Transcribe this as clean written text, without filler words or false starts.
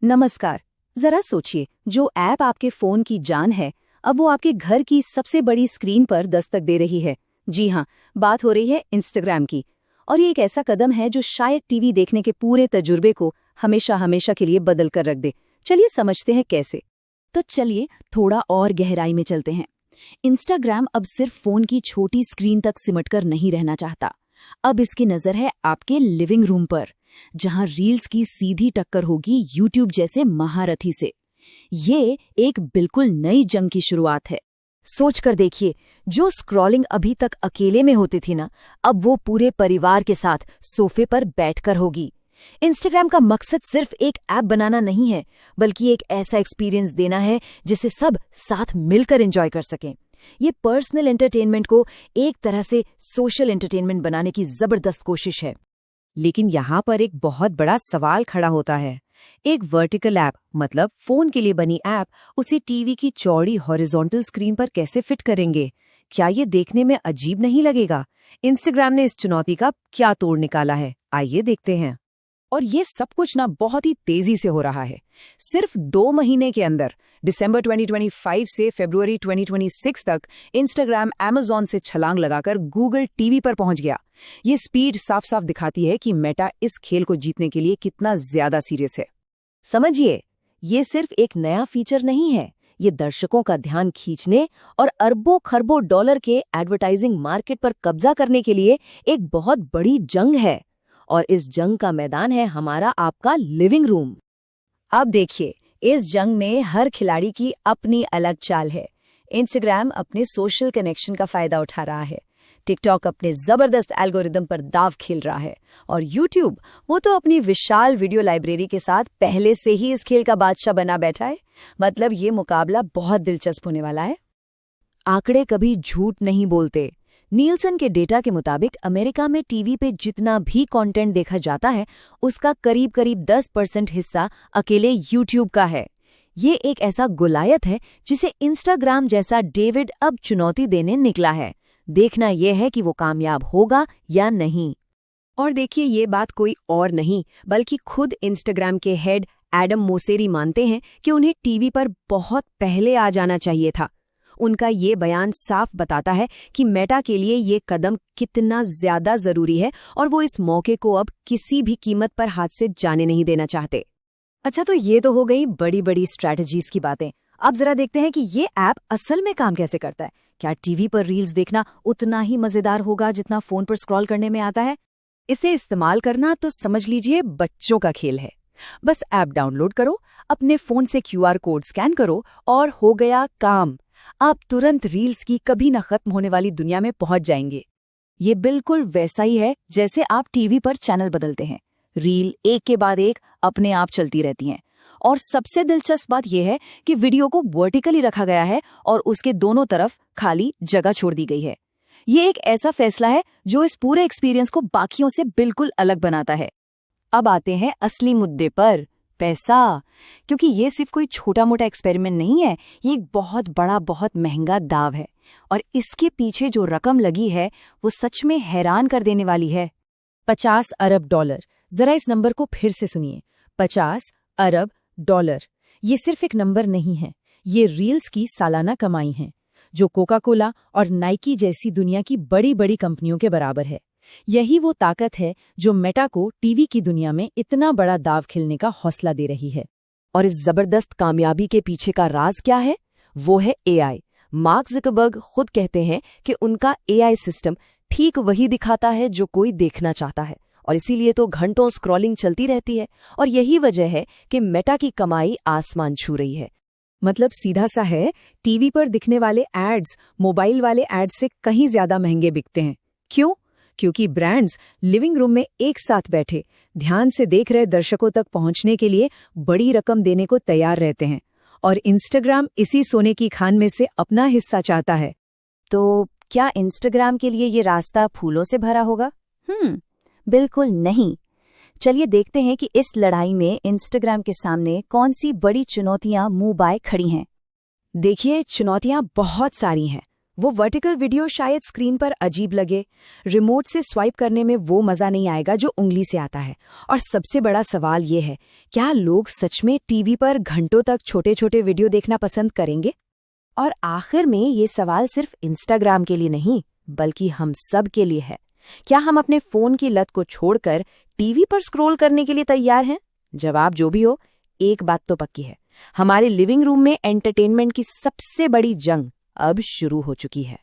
नमस्कार। जरा सोचिए, जो ऐप आपके फोन की जान है, अब वो आपके घर की सबसे बड़ी स्क्रीन पर दस्तक दे रही है। जी हाँ, बात हो रही है इंस्टाग्राम की। और ये एक ऐसा कदम है जो शायद टीवी देखने के पूरे तजुर्बे को हमेशा हमेशा के लिए बदल कर रख दे। चलिए समझते हैं कैसे। तो चलिए थोड़ा और गहराई में चलते हैं। इंस्टाग्राम अब सिर्फ फोन की छोटी स्क्रीन तक सिमटकर नहीं रहना चाहता। अब इसकी नजर है आपके लिविंग रूम पर, जहां रील्स की सीधी टक्कर होगी यूट्यूब जैसे महारथी से। ये एक बिल्कुल नई जंग की शुरुआत है। सोच कर देखिए, जो स्क्रॉलिंग अभी तक अकेले में होती थी ना, अब वो पूरे परिवार के साथ सोफे पर बैठकर होगी। इंस्टाग्राम का मकसद सिर्फ एक ऐप बनाना नहीं है, बल्कि एक ऐसा एक्सपीरियंस देना है जिसे सब साथ मिलकर एंजॉय कर सकें। ये पर्सनल एंटरटेनमेंट को एक तरह से सोशल एंटरटेनमेंट बनाने की जबरदस्त कोशिश है। लेकिन यहाँ पर एक बहुत बड़ा सवाल खड़ा होता है। एक वर्टिकल ऐप, मतलब फोन के लिए बनी ऐप, उसे टीवी की चौड़ी हॉरिजॉन्टल स्क्रीन पर कैसे फिट करेंगे? क्या ये देखने में अजीब नहीं लगेगा? इंस्टाग्राम ने इस चुनौती का क्या तोड़ निकाला है, आइए देखते हैं। और ये सब कुछ ना बहुत ही तेजी से हो रहा है। सिर्फ 2 महीने के अंदर, दिसंबर 2025 से फरवरी 2026 तक, इंस्टाग्राम अमेज़न से छलांग लगाकर गूगल टीवी पर पहुंच गया। ये स्पीड साफ साफ दिखाती है कि मेटा इस खेल को जीतने के लिए कितना ज्यादा सीरियस है। समझिए, ये सिर्फ एक नया फीचर नहीं है, ये दर्शकों का ध्यान खींचने और अरबों खरबों डॉलर के एडवर्टाइजिंग मार्केट पर कब्जा करने के लिए एक बहुत बड़ी जंग है। और इस जंग का मैदान है हमारा आपका लिविंग रूम। अब देखिए, इस जंग में हर खिलाड़ी की अपनी अलग चाल है। इंस्टाग्राम अपने सोशल कनेक्शन का फायदा उठा रहा है, टिकटॉक अपने जबरदस्त एल्गोरिदम पर दाव खेल रहा है, और यूट्यूब, वो तो अपनी विशाल वीडियो लाइब्रेरी के साथ पहले से ही इस खेल का बादशाह बना बैठा है। मतलब ये मुकाबला बहुत दिलचस्प होने वाला है। आंकड़े कभी झूठ नहीं बोलते। नीलसन के डेटा के मुताबिक अमेरिका में टीवी पे जितना भी कंटेंट देखा जाता है, उसका करीब करीब 10% हिस्सा अकेले यूट्यूब का है। ये एक ऐसा गुलायत है जिसे इंस्टाग्राम जैसा डेविड अब चुनौती देने निकला है। देखना यह है कि वो कामयाब होगा या नहीं। और देखिए, ये बात कोई और नहीं बल्कि खुद इंस्टाग्राम के हेड एडम मोसेरी मानते हैं कि उन्हें टीवी पर बहुत पहले आ जाना चाहिए था। उनका ये बयान साफ बताता है कि मेटा के लिए ये कदम कितना ज्यादा जरूरी है, और वो इस मौके को अब किसी भी कीमत पर हाथ से जाने नहीं देना चाहते। अच्छा, तो ये तो हो गई बड़ी बड़ी स्ट्रैटेजीज की बातें। अब जरा देखते हैं कि ये ऐप असल में काम कैसे करता है। क्या टीवी पर रील्स देखना उतना ही मजेदार होगा जितना फोन पर स्क्रॉल करने में आता है? इसे इस्तेमाल करना तो समझ लीजिए बच्चों का खेल है। बस ऐप डाउनलोड करो, अपने फोन से QR कोड स्कैन करो और हो गया काम। आप तुरंत रील्स की कभी न खत्म होने वाली दुनिया में पहुंच जाएंगे। ये बिल्कुल वैसा ही है जैसे आप टीवी पर चैनल बदलते हैं। रील एक के बाद एक अपने आप चलती रहती हैं। और सबसे दिलचस्प बात यह है कि वीडियो को वर्टिकली रखा गया है और उसके दोनों तरफ खाली जगह छोड़ दी गई है। ये एक ऐसा फैसला है जो इस पूरे एक्सपीरियंस को बाकियों से बिल्कुल अलग बनाता है। अब आते हैं असली मुद्दे पर, पैसा। क्योंकि ये सिर्फ कोई छोटा मोटा एक्सपेरिमेंट नहीं है, ये एक बहुत बड़ा, बहुत महंगा दाव है। और इसके पीछे जो रकम लगी है वो सच में हैरान कर देने वाली है। 50 अरब डॉलर। जरा इस नंबर को फिर से सुनिए, 50 अरब डॉलर। ये सिर्फ एक नंबर नहीं है, ये रील्स की सालाना कमाई है, जो कोका कोला और नाइकी जैसी दुनिया की बड़ी बड़ी कंपनियों के बराबर है। यही वो ताकत है जो मेटा को टीवी की दुनिया में इतना बड़ा दाव खेलने का हौसला दे रही है। और इस जबरदस्त कामयाबी के पीछे का राज क्या है? वो है AI। मार्क ज़करबर्ग खुद कहते हैं कि उनका AI सिस्टम ठीक वही दिखाता है जो कोई देखना चाहता है, और इसीलिए तो घंटों स्क्रॉलिंग चलती रहती है। और यही वजह है कि मेटा की कमाई आसमान छू रही है। मतलब सीधा सा है, टीवी पर दिखने वाले एड्स मोबाइल वाले एड्स से कहीं ज्यादा महंगे बिकते हैं। क्यों? क्योंकि ब्रांड्स लिविंग रूम में एक साथ बैठे ध्यान से देख रहे दर्शकों तक पहुंचने के लिए बड़ी रकम देने को तैयार रहते हैं। और इंस्टाग्राम इसी सोने की खान में से अपना हिस्सा चाहता है। तो क्या इंस्टाग्राम के लिए ये रास्ता फूलों से भरा होगा? बिल्कुल नहीं। चलिए देखते हैं कि इस लड़ाई में इंस्टाग्राम के सामने कौन सी बड़ी चुनौतियां मुंह बाए खड़ी हैं। देखिए, चुनौतियां बहुत सारी हैं। वो वर्टिकल वीडियो शायद स्क्रीन पर अजीब लगे, रिमोट से स्वाइप करने में वो मज़ा नहीं आएगा जो उंगली से आता है। और सबसे बड़ा सवाल ये है, क्या लोग सच में टीवी पर घंटों तक छोटे छोटे वीडियो देखना पसंद करेंगे? और आखिर में ये सवाल सिर्फ इंस्टाग्राम के लिए नहीं, बल्कि हम सब के लिए है। क्या हम अपने फ़ोन की लत को छोड़कर टीवी पर स्क्रॉल करने के लिए तैयार हैं? जवाब जो भी हो, एक बात तो पक्की है, हमारे लिविंग रूम में एंटरटेनमेंट की सबसे बड़ी जंग अब शुरू हो चुकी है।